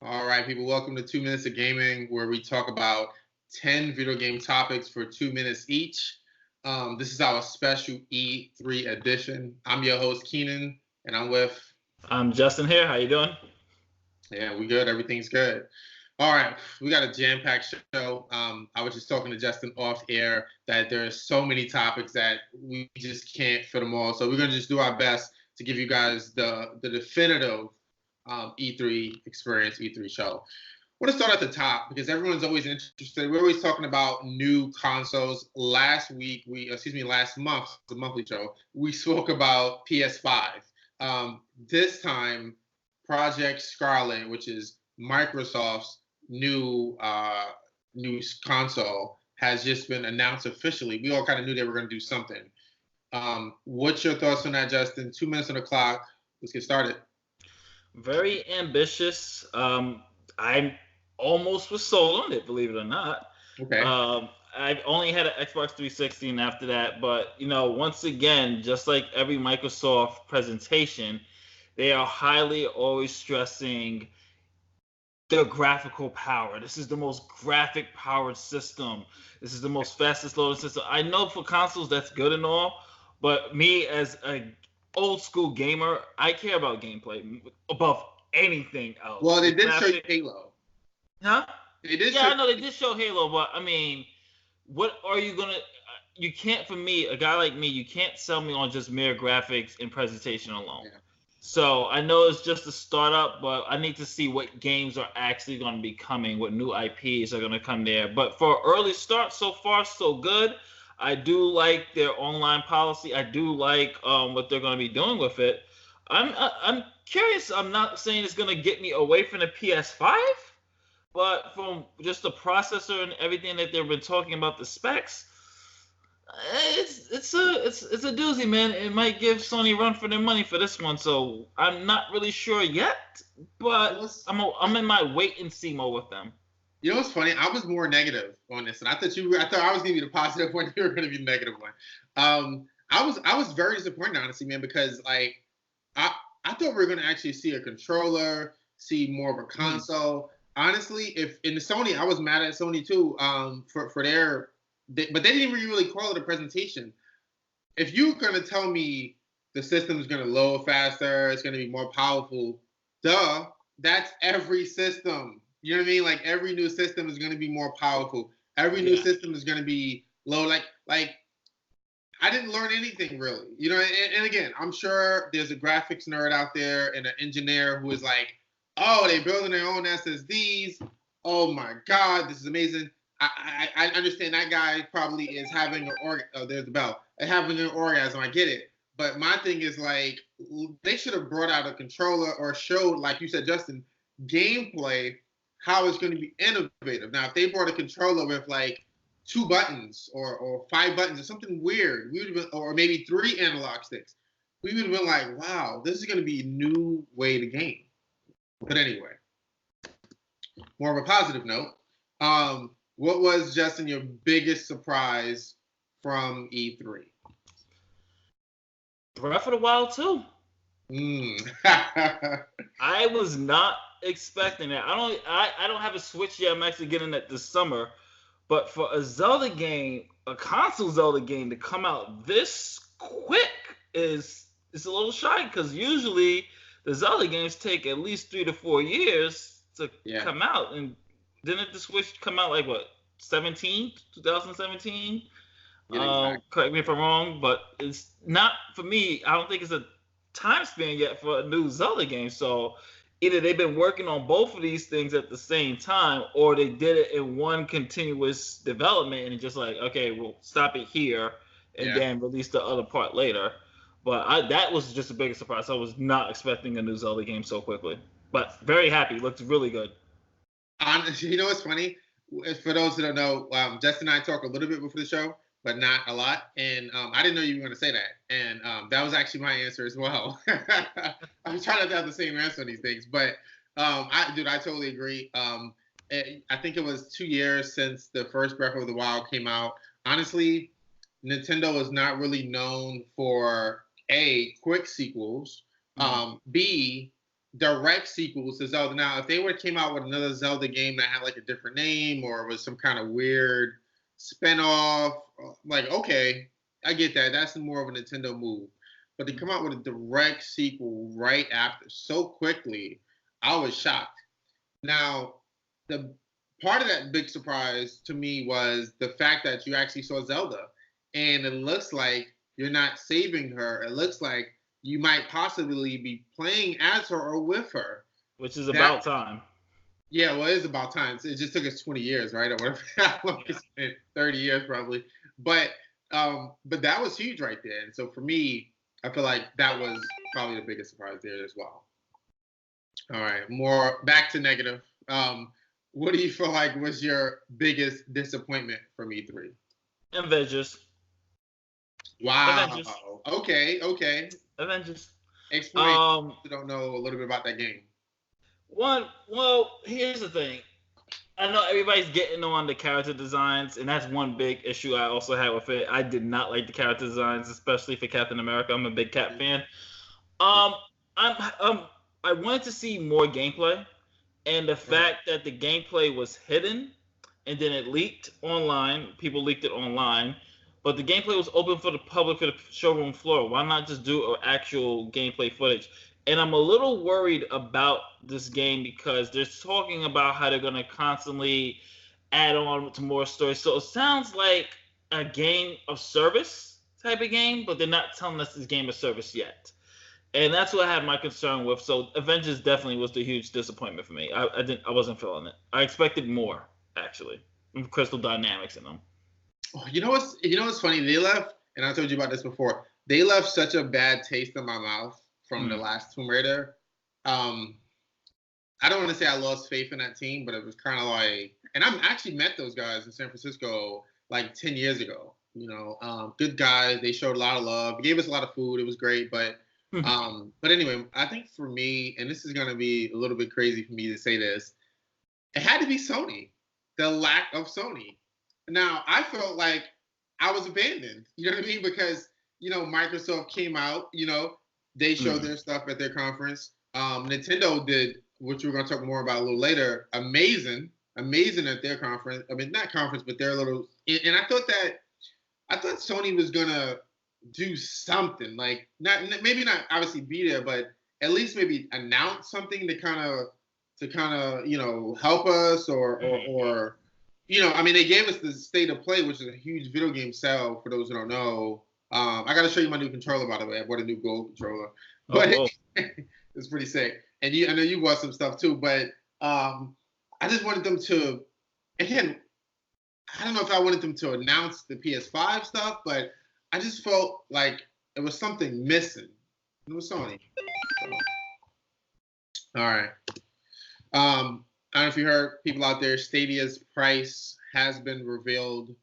All right, people, welcome to 2 Minutes of Gaming, where we talk about 10 video game topics for 2 minutes each. This is our special E3 edition. I'm your host, Keenan, and I'm with... I'm Justin here. How you doing? Yeah, we good. Everything's good. All right, we got a jam-packed show. I was just talking to Justin off air that there's so many topics that we just can't fit them all. So we're going to just do our best to give you guys the definitive E3 experience, E3 show. I want to start at the top because everyone's always interested. We're always talking about new consoles. Last month, the monthly show, we spoke about PS5. This time, Project Scarlet, which is Microsoft's new console, has just been announced officially. We all kind of knew they were going to do something. What's your thoughts on that, Justin? 2 minutes on the clock. Let's get started. Very ambitious. I almost was sold on it, believe it or not. Okay. I only had an Xbox 360 and after that, but once again, just like every Microsoft presentation, they are highly always stressing the graphical power. This is the most graphic powered system. This is the most fastest loading system. I know for consoles that's good and all, but me as a old school gamer, I care about gameplay above anything else. Well, they did show you Halo. Huh? They did. Yeah, I know they did show Halo, but I mean, what are you gonna? You can't, for me, a guy like me, you can't sell me on just mere graphics and presentation alone. Yeah. So I know it's just a startup, but I need to see what games are actually going to be coming, what new IPs are going to come there. But for early start, so far so good. I do like their online policy. I do like what they're going to be doing with it. I'm curious. I'm not saying it's going to get me away from the PS5, but from just the processor and everything that they've been talking about, the specs, it's a doozy, man. It might give Sony a run for their money for this one. So I'm not really sure yet, but I'm in my wait and see mode with them. You know what's funny? I was more negative on this, and I thought I was going to be the positive one. You were going to be the negative one. I was very disappointed, honestly, man, because like I thought we were going to actually see a controller, see more of a console. Honestly, if in the Sony, I was mad at Sony too for their, but they didn't really call it a presentation. If you're going to tell me the system is going to load faster, it's going to be more powerful, that's every system. You know what I mean? Like every new system is going to be more powerful. Every new system is going to be low. Like I didn't learn anything really. And again, I'm sure there's a graphics nerd out there and an engineer who is like, oh, they're building their own SSDs. Oh my God, this is amazing. I understand that guy probably is having an orgasm. Oh, there's the bell. Having an orgasm. I get it. But my thing is like, they should have brought out a controller or showed, like you said, Justin, gameplay, how it's going to be innovative. Now, if they brought a controller with like 2 buttons or 5 buttons or something weird, we would have been, or maybe 3 analog sticks, we would have been like, wow, this is going to be a new way to game. But anyway, more of a positive note. What was, Justin, your biggest surprise from E3? Breath of the Wild 2. I was not expecting that. I don't have a Switch yet. I'm actually getting it this summer. But for a Zelda game, a console Zelda game to come out this quick is a little shy, because usually the Zelda games take at least 3 to 4 years to come out. And didn't the Switch come out like what, 2017? Correct me if I'm wrong, but it's not, for me, I don't think it's a time span yet for a new Zelda game. So either they've been working on both of these things at the same time, or they did it in one continuous development and just like, okay, we'll stop it here and then release the other part later. But that was just the biggest surprise. I was not expecting a new Zelda game so quickly. But very happy. Looked really good. You know what's funny? For those who don't know, Justin and I talked a little bit before the show, but not a lot. And I didn't know you were going to say that. And that was actually my answer as well. I'm trying not to have the same answer on these things. But, I totally agree. I think it was 2 years since the first Breath of the Wild came out. Honestly, Nintendo is not really known for, A, quick sequels, B, direct sequels to Zelda. Now, if they would have came out with another Zelda game that had like a different name or was some kind of weird spinoff, like, okay, I get that. That's more of a Nintendo move. But to come out with a direct sequel right after so quickly, I was shocked. Now, the part of that big surprise to me was the fact that you actually saw Zelda. And it looks like you're not saving her. It looks like you might possibly be playing as her or with her. Which is about time. Yeah, well, it is about time. It just took us 20 years, right? Or whatever. 30 years probably. But that was huge right there. And so for me, I feel like that was probably the biggest surprise there as well. All right, more back to negative. What do you feel like was your biggest disappointment from E3? Avengers. Wow. Avengers. Okay. Avengers. Explain. You don't know a little bit about that game. Well, here's the thing. I know everybody's getting on the character designs, and that's one big issue I also had with it. I did not like the character designs, especially for Captain America. I'm a big Cap fan. I wanted to see more gameplay, and the fact that the gameplay was hidden, and then it leaked online. People leaked it online, but the gameplay was open for the public for the showroom floor. Why not just do actual gameplay footage? And I'm a little worried about this game because they're talking about how they're going to constantly add on to more stories. So it sounds like a game of service type of game, but they're not telling us this game of service yet. And that's what I had my concern with. So Avengers definitely was the huge disappointment for me. I wasn't feeling it. I expected more, actually. Crystal Dynamics in them. Oh, you know what's funny? They left, and I told you about this before. They left such a bad taste in my mouth from the last Tomb Raider. I don't want to say I lost faith in that team, but it was kind of like, and I've actually met those guys in San Francisco like 10 years ago. You know, good guys. They showed a lot of love. Gave us a lot of food. It was great. But anyway, I think for me, and this is going to be a little bit crazy for me to say this, it had to be Sony. The lack of Sony. Now, I felt like I was abandoned. You know what I mean? Because, you know, Microsoft came out, you know, they showed their stuff at their conference. Nintendo did, which we're going to talk more about a little later, amazing at their conference. I mean, not conference, but their little. And I thought Sony was going to do something, like maybe not obviously be there, but at least maybe announce something to kind of you know, help us or you know, I mean, they gave us the State of Play, which is a huge video game sale for those who don't know. I got to show you my new controller, by the way. I bought a new gold controller, but it's pretty sick. And I know you bought some stuff too, but I just wanted them to, again, I don't know if I wanted them to announce the PS5 stuff, but I just felt like it was something missing. It was Sony. So. All right. I don't know if you heard, people out there, Stadia's price has been revealed.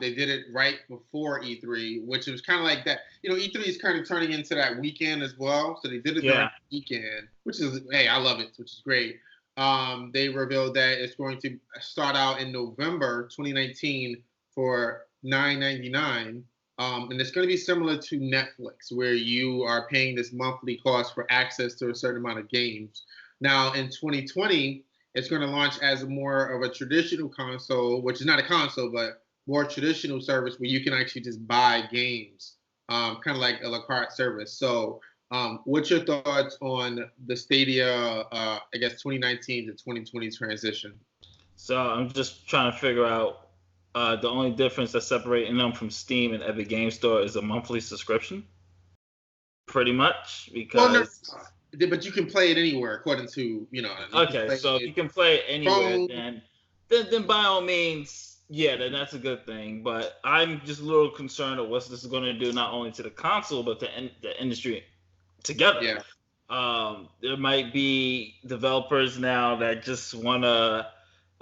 They did it right before E3, which was kind of like that. You know, E3 is kind of turning into that weekend as well. So they did it during the weekend, which is, hey, I love it, which is great. They revealed that it's going to start out in November 2019 for $9.99. And it's going to be similar to Netflix, where you are paying this monthly cost for access to a certain amount of games. Now, in 2020, it's going to launch as more of a traditional console, which is not a console, but more traditional service where you can actually just buy games, kind of like a la carte service. So what's your thoughts on the Stadia, I guess, 2019 to 2020 transition? So I'm just trying to figure out the only difference that's separating them from Steam and Epic Game Store is a monthly subscription, pretty much, because... Well, no, but you can play it anywhere, according to, you know... Okay, so if you can play it anywhere, then by all means, yeah, then that's a good thing. But I'm just a little concerned of what this is going to do, not only to the console, but the industry together. Yeah. There might be developers now that just want to...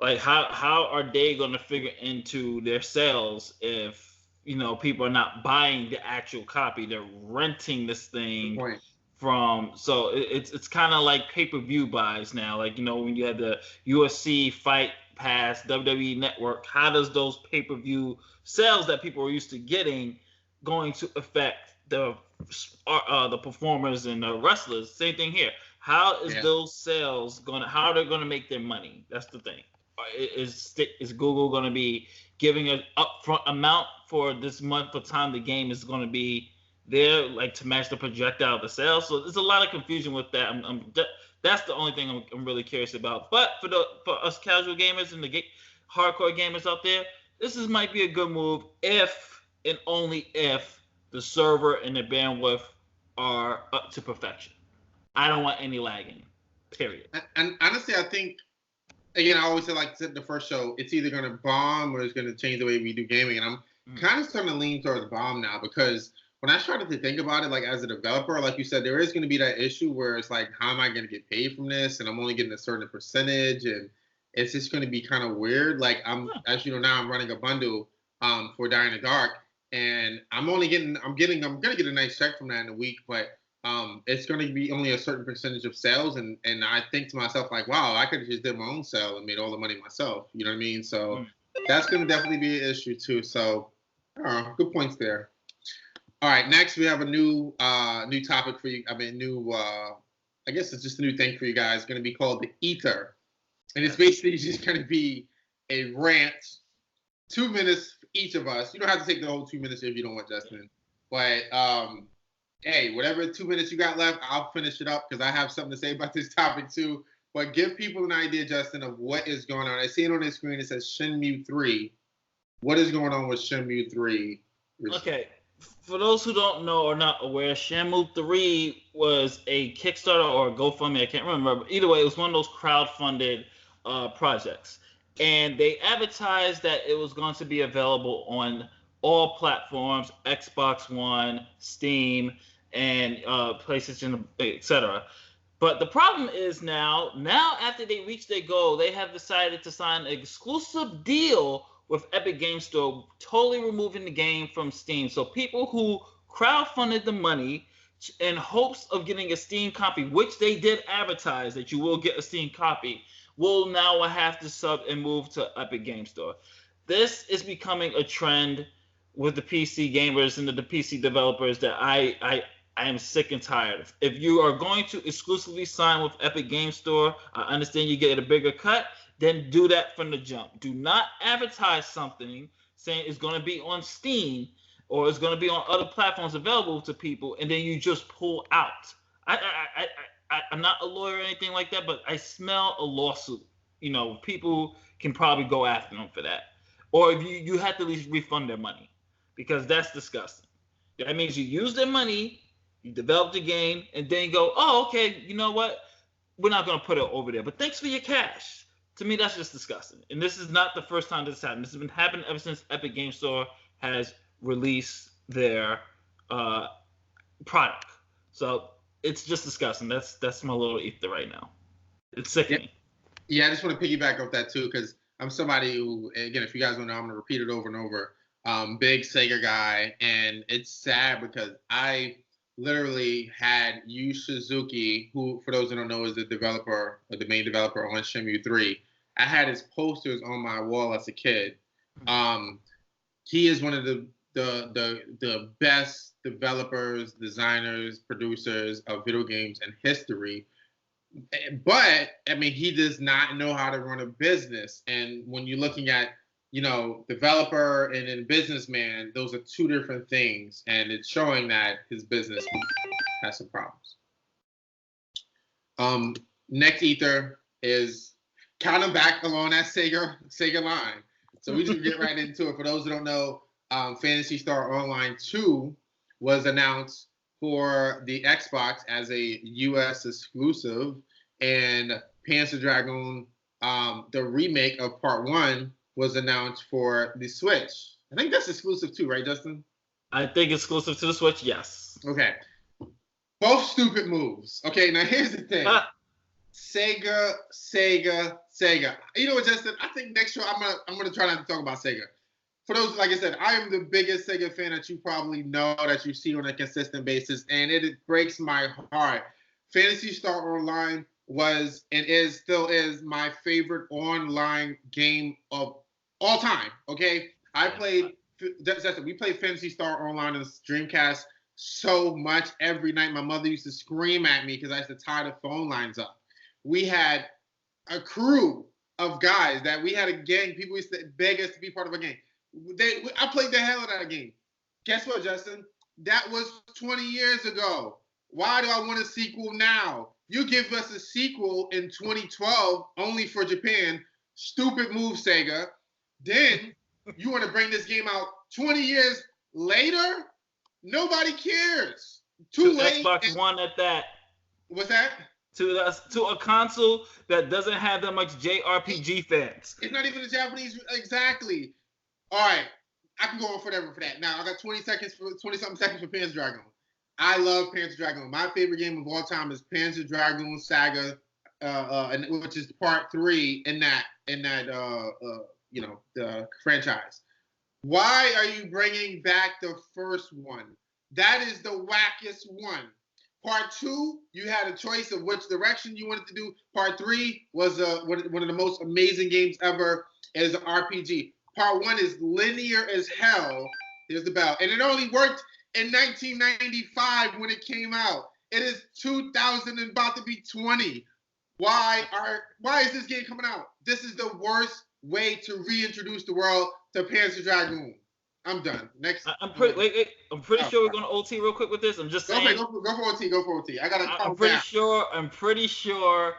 Like, how are they going to figure into their sales if, you know, people are not buying the actual copy? They're renting this thing from... So it's kind of like pay-per-view buys now. Like, you know, when you had the UFC Fight Pass, WWE Network, how does those pay-per-view sales that people are used to getting going to affect the performers and the wrestlers? Same thing here. How is those sales how are they gonna make their money? That's the thing. Is Google gonna be giving an upfront amount for this month for time the game is gonna be there, like to match the projectile of the sales? So there's a lot of confusion with that. That's the only thing I'm really curious about. But for us casual gamers and the hardcore gamers out there, might be a good move if and only if the server and the bandwidth are up to perfection. I don't want any lagging, period. And honestly, I think, again, I always say, like the first show, it's either going to bomb or it's going to change the way we do gaming. And I'm kind of starting to lean towards bomb now, because when I started to think about it, like as a developer, like you said, there is going to be that issue where it's like, how am I going to get paid from this? And I'm only getting a certain percentage, and it's just going to be kind of weird. Like as you know, now I'm running a bundle for Die in the Dark, and I'm going to get a nice check from that in a week, but it's going to be only a certain percentage of sales, and I think to myself, like, wow, I could have just did my own sale and made all the money myself. You know what I mean? So that's going to definitely be an issue too. So, good points there. All right, next we have a new topic for you. I mean, I guess it's just a new thing for you guys. It's going to be called the Ether, and it's basically just going to be a rant, 2 minutes for each of us. You don't have to take the whole 2 minutes if you don't want, Justin, but hey, whatever 2 minutes you got left, I'll finish it up because I have something to say about this topic too. But give people an idea, Justin, of what is going on. I see it on the screen. It says Shenmue 3. What is going on with Shenmue 3? Okay. For those who don't know or not aware, Shenmue 3 was a Kickstarter or a GoFundMe. I can't remember. But either way, it was one of those crowd-funded projects. And they advertised that it was going to be available on all platforms, Xbox One, Steam, and PlayStation, etc. But the problem is now after they reached their goal, they have decided to sign an exclusive deal with Epic Game Store, totally removing the game from Steam. So people who crowdfunded the money in hopes of getting a Steam copy, which they did advertise that you will get a Steam copy, will now have to sub and move to Epic Game Store. This is becoming a trend with the PC gamers and the PC developers that I am sick and tired of. If you are going to exclusively sign with Epic Game Store, I understand you get a bigger cut, then do that from the jump. Do not advertise something saying it's going to be on Steam or it's going to be on other platforms available to people, and then you just pull out. I'm not a lawyer or anything like that, but I smell a lawsuit. You know, people can probably go after them for that. Or if you have to at least refund their money, because that's disgusting. That means you use their money, you develop the game, and then you go, oh, okay, you know what? We're not going to put it over there, but thanks for your cash. To me, that's just disgusting. And this is not the first time this happened. This has been happening ever since Epic Game Store has released their product. So it's just disgusting. That's my little ether right now. It's sickening. Yeah, I just want to piggyback off that too, because I'm somebody who, again, if you guys don't know, I'm going to repeat it over and over. Big Sega guy, and it's sad because I literally had Yu Suzuki, who, for those who don't know, is the developer, or the main developer on Shenmue 3. I had his posters on my wall as a kid. He is one of the best developers, designers, producers of video games in history. But, I mean, he does not know how to run a business. And when you're looking at, you know, developer and then businessman, those are two different things. And it's showing that his business has some problems. Next ether is kind of back along that Sega line. So we just get right into it. For those who don't know, Phantasy Star Online 2 was announced for the Xbox as a US exclusive, and Panzer Dragoon, the remake of Part 1, was announced for the Switch. I think that's exclusive too, right, Justin? I think exclusive to the Switch, yes. Okay. Both stupid moves. Okay, now here's the thing. Sega. You know what, Justin? I think next show I'm gonna try not to talk about Sega. For those, like I said, I am the biggest Sega fan that you probably know, that you see on a consistent basis, and it breaks my heart. Phantasy Star Online was and still is my favorite online game of all time. Okay, we played Phantasy Star Online on the Dreamcast so much every night. My mother used to scream at me because I used to tie the phone lines up. We had a crew of guys that we had a gang. People used to beg us to be part of a gang. I played the hell out of that game. Guess what, Justin? That was 20 years ago. Why do I want a sequel now? You give us a sequel in 2012 only for Japan. Stupid move, Sega. Then you want to bring this game out 20 years later? Nobody cares. Too late. Xbox One at that. What's that? To a console that doesn't have that much JRPG fans. It's not even a Japanese. Exactly. All right. I can go on forever for that. Now, I got 20-something seconds for Panzer Dragoon. I love Panzer Dragoon. My favorite game of all time is Panzer Dragoon Saga, which is part 3 in that the franchise. Why are you bringing back the first one? That is the wackiest one. Part 2, you had a choice of which direction you wanted to do. Part 3 was one of the most amazing games ever as an RPG. Part 1 is linear as hell. Here's the bell. And it only worked in 1995 when it came out. It is 2000 and about to be 20. Why is this game coming out? This is the worst way to reintroduce the world to Panzer Dragoon. I'm done. Next. I'm pretty sure we're going to OT real quick with this. I'm just saying. Okay, go for OT. Go for OT. I'm pretty sure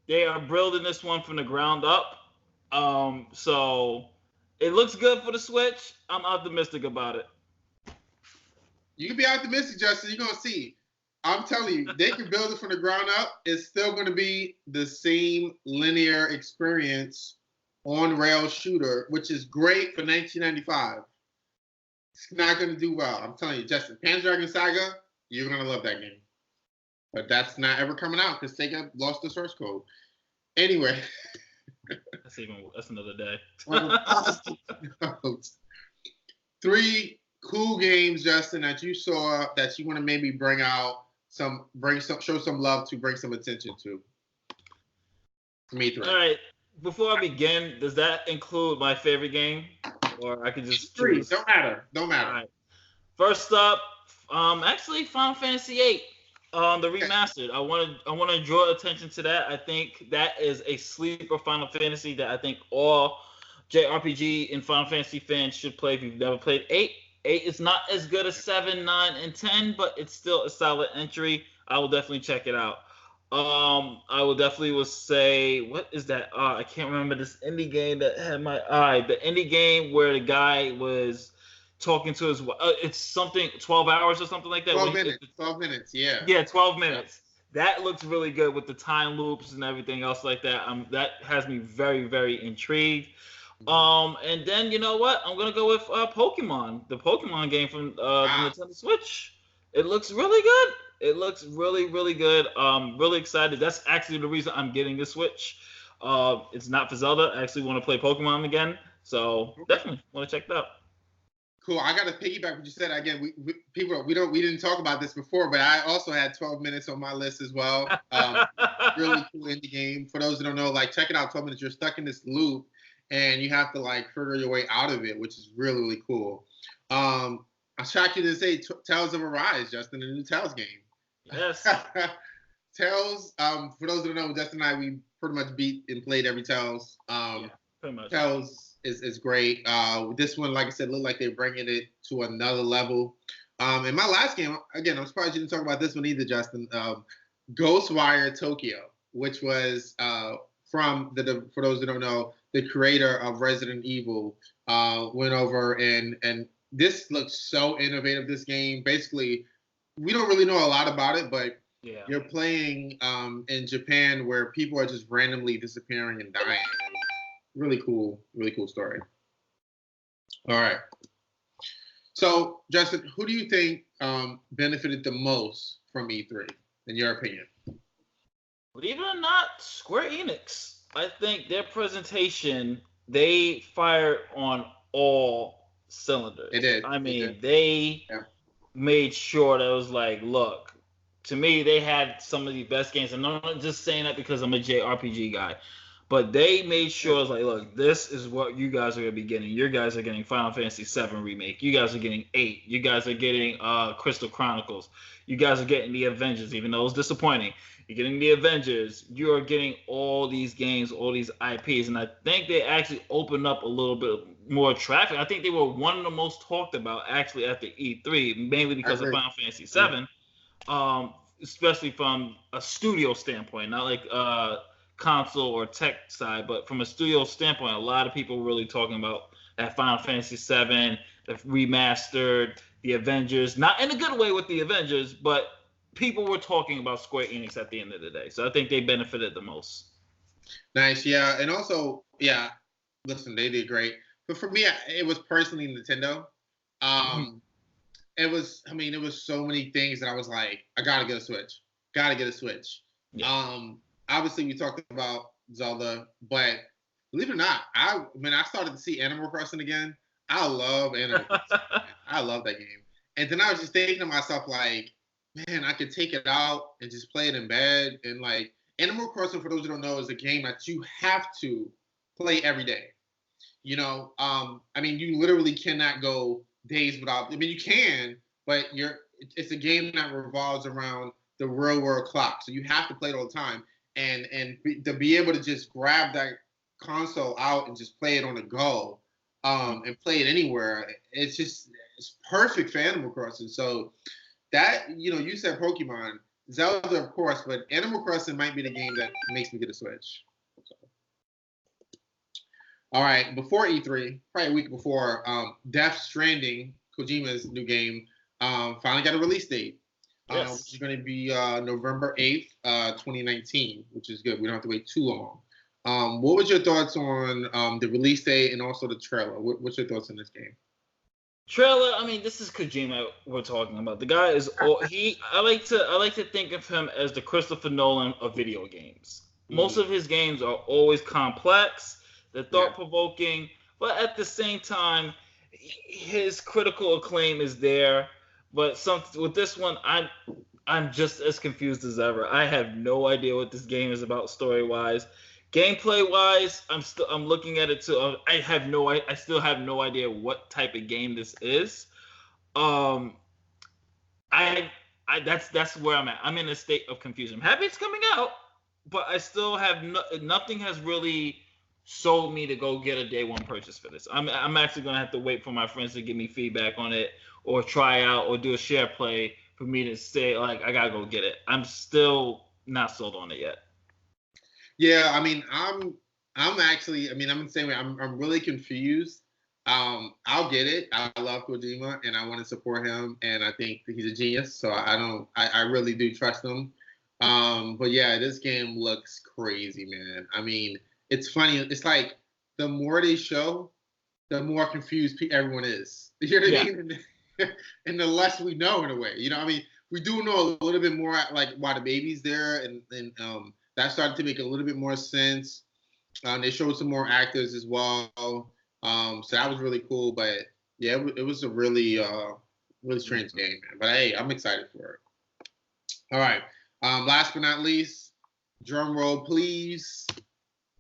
they are building this one from the ground up. So it looks good for the Switch. I'm optimistic about it. You can be optimistic, Justin. You're going to see. I'm telling you, they can build it from the ground up. It's still going to be the same linear experience on-rail shooter, which is great for 1995. It's not going to do well. I'm telling you, Justin. Panzer Dragoon Saga, you're going to love that game. But that's not ever coming out because Sega lost the source code. Anyway. That's another day. 3 cool games, Justin, that you saw that you want to maybe show some love to, bring some attention to. Me 3. All right. Before I begin, does that include my favorite game, or I could just choose? Don't matter. All right. First up, actually Final Fantasy VIII, the remastered. I want to draw attention to that. I think that is a sleeper Final Fantasy that I think all JRPG and Final Fantasy fans should play. If you've never played 8 is not as good as 7, 9, and 10, but it's still a solid entry. I will definitely check it out. I will say, what is that? I can't remember this indie game that had my eye. The indie game where the guy was talking to his it's something 12 hours or something like that. 12 minutes, yeah. Yeah, 12 minutes. That looks really good with the time loops and everything else like that. That has me very, very intrigued. And then you know what? I'm gonna go with Pokemon, the Pokemon game from the Nintendo Switch. It looks really good. It looks really, really good. Really excited. That's actually the reason I'm getting the Switch. It's not for Zelda. I actually want to play Pokemon again. So definitely want to check that out. Cool. I got to piggyback what you said again. We didn't talk about this before, but I also had 12 minutes on my list as well. Really cool indie game. For those who don't know, check it out. 12 minutes. You're stuck in this loop, and you have to figure your way out of it, which is really, really cool. I'm shocked you didn't say Tales of Arise, Justin, the new Tales game. Yes. Tales, for those who don't know, Justin and I, we pretty much beat and played every Tales. Pretty much. Tales is great. This one, like I said, looked like they're bringing it to another level. And my last game, again, I'm surprised you didn't talk about this one either, Justin. Ghostwire Tokyo, which was from for those who don't know, the creator of Resident Evil, went over and this looks so innovative, this game. Basically, we don't really know a lot about it, but you're playing in Japan where people are just randomly disappearing and dying. Really cool story. All right. So, Justin, who do you think benefited the most from E3, in your opinion? Believe it or not, Square Enix. I think their presentation, they fired on all cylinders. They did. I mean, they made sure that it was look, to me, they had some of the best games. And I'm not just saying that because I'm a JRPG guy, But they made sure it's like, look, this is what you guys are gonna be getting. You guys are getting Final Fantasy VII Remake. You guys are getting 8. You guys are getting Crystal Chronicles. You guys are getting the Avengers, even though it was disappointing. You're getting the Avengers. You are getting all these games, all these IPs, and I think they actually opened up a little bit more traffic. I think they were one of the most talked about actually at the E3, mainly because of Final Fantasy VII, especially from a studio standpoint, not like console or tech side, but from a studio standpoint, a lot of people were really talking about that Final Fantasy VII, the remastered, the Avengers, not in a good way with the Avengers, but people were talking about Square Enix at the end of the day. So I think they benefited the most. Nice, yeah. And also, yeah, listen, they did great. But for me, it was personally Nintendo. It was so many things that I was like, I gotta get a Switch. Gotta get a Switch. Yeah. Obviously, we talked about Zelda, but believe it or not, when I started to see Animal Crossing again, I love Animal Crossing. I love that game. And then I was just thinking to myself, like, man, I could take it out and just play it in bed. And like, Animal Crossing, for those who don't know, is a game that you have to play every day. You know, I mean, you literally cannot go days without. I mean, you can, but it's a game that revolves around the real world clock, so you have to play it all the time. And to be able to just grab that console out and just play it on the go, and play it anywhere, it's perfect for Animal Crossing. So that, you said Pokemon, Zelda, of course, but Animal Crossing might be the game that makes me get a Switch. So. All right, before E3, probably a week before, Death Stranding, Kojima's new game, finally got a release date. Yes. Which is going to be November 8th, 2019, which is good. We don't have to wait too long. What was your thoughts on the release date and also the trailer? What's your thoughts on this game? Trailer, I mean, this is Kojima we're talking about. The guy is I like to think of him as the Christopher Nolan of video games. Most of his games are always complex, they're thought-provoking, but at the same time, his critical acclaim is there. But with this one, I'm just as confused as ever. I have no idea what this game is about story-wise. Gameplay-wise, I'm looking at it too. I still have no idea what type of game this is. That's where I'm at. I'm in a state of confusion. I'm happy it's coming out, but I still have nothing has really sold me to go get a day one purchase for this. I'm actually gonna have to wait for my friends to give me feedback on it, or try out, or do a share play for me to say, like, I gotta go get it. I'm still not sold on it yet. Yeah, I mean, I'm actually, I'm the same way. I'm really confused. I'll get it. I love Kojima, and I want to support him, and I think he's a genius. So I really do trust him. But yeah, this game looks crazy, man. I mean, it's funny. It's like the more they show, the more confused everyone is. You know what I mean? And the less we know, in a way. We do know a little bit more, like, why the baby's there, and that started to make a little bit more sense. They showed some more actors as well, so that was really cool. But yeah, it was a really strange game, man. But hey, I'm excited for it. All right. Last but not least, drum roll, please.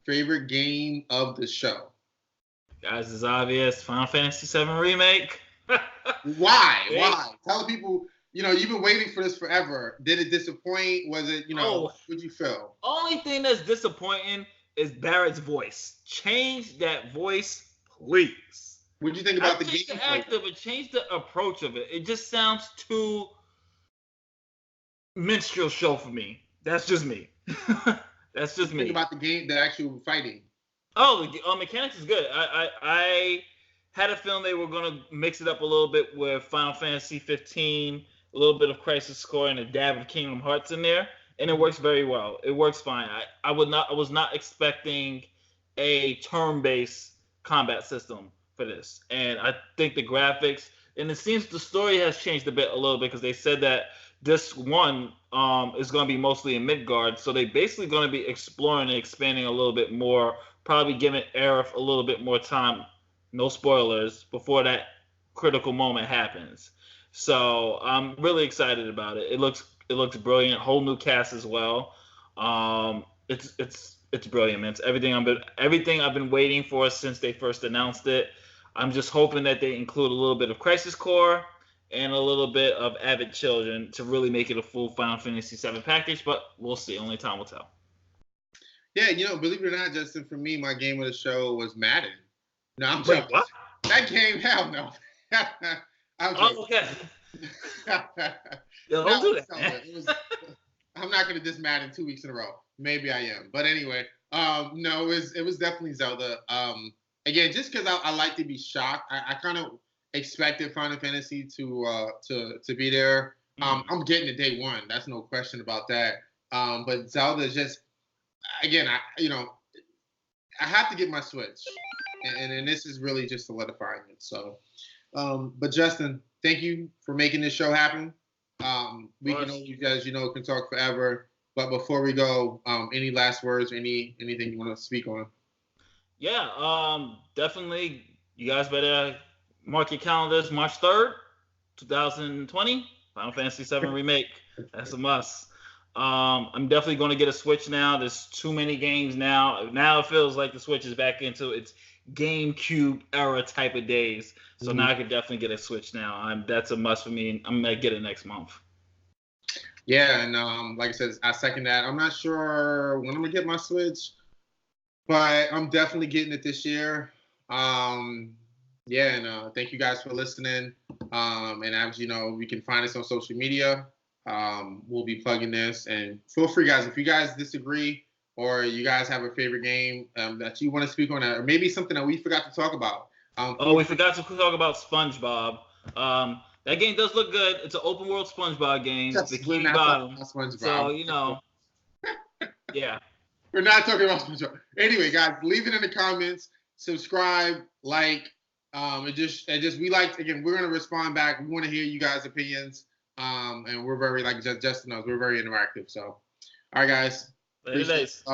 Favorite game of the show? Guys, it's obvious. Final Fantasy VII Remake. Why? Tell the people, you've been waiting for this forever. Did it disappoint? Was it, what'd you feel? Only thing that's disappointing is Barrett's voice. Change that voice, please. What'd you think about the game? Change the actor, but change the approach of it. It just sounds too minstrel show for me. That's just me. That's just me. Think about the game, the actual fighting. Oh, the mechanics is good. I had a feeling they were going to mix it up a little bit with Final Fantasy 15, a little bit of Crisis Core, and a dab of Kingdom Hearts in there, and it works very well. It works fine. I was not expecting a turn-based combat system for this, and I think the graphics, and it seems the story has changed a little bit, because they said that this one is going to be mostly in Midgard, so they basically going to be exploring and expanding a little bit more, probably giving Aerith a little bit more time, no spoilers, before that critical moment happens. So I'm really excited about it. It looks brilliant. Whole new cast as well. It's It's brilliant, man. It's everything I've been waiting for since they first announced it. I'm just hoping that they include a little bit of Crisis Core and a little bit of Avid Children to really make it a full Final Fantasy VII package, but we'll see. Only time will tell. Yeah, believe it or not, Justin, for me, my game of the show was Madden. No, I'm Wait, joking. what? That game, hell no. I'm joking. Oh, okay. Yo, No, don't do that. I'm not going to diss Madden 2 weeks in a row. Maybe I am. But anyway, no, it was definitely Zelda. Again, just because I like to be shocked, I kind of expected Final Fantasy to be there. I'm getting it day one. That's no question about that. But Zelda just, again, I have to get my Switch, and this is really just solidifying it. So, but Justin, thank you for making this show happen. We can always, as can talk forever. But before we go, any last words or anything you want to speak on? Yeah, definitely. You guys better mark your calendars. March 3rd, 2020, Final Fantasy VII Remake. That's a must. I'm definitely going to get a Switch now. There's too many games now. Now it feels like the Switch is back into its GameCube era type of days. So now I could definitely get a Switch now. That's a must for me. I'm going to get it next month. Yeah, and like I said, I second that. I'm not sure when I'm going to get my Switch, but I'm definitely getting it this year. Yeah, and thank you guys for listening. And as you know, you can find us on social media. We'll be plugging this, and feel free, guys, if you guys disagree or you guys have a favorite game that you want to speak on, or maybe something that we forgot to talk about. We forgot to talk about SpongeBob. That game does look good. It's an open world SpongeBob game. Bikini Bottom. So yeah. We're not talking about SpongeBob. Anyway, guys, leave it in the comments. Subscribe, like. It just we like, again, we're gonna respond back. We want to hear you guys' opinions. And we're very, like Justin knows, we're very interactive. So, all right, guys. Later days.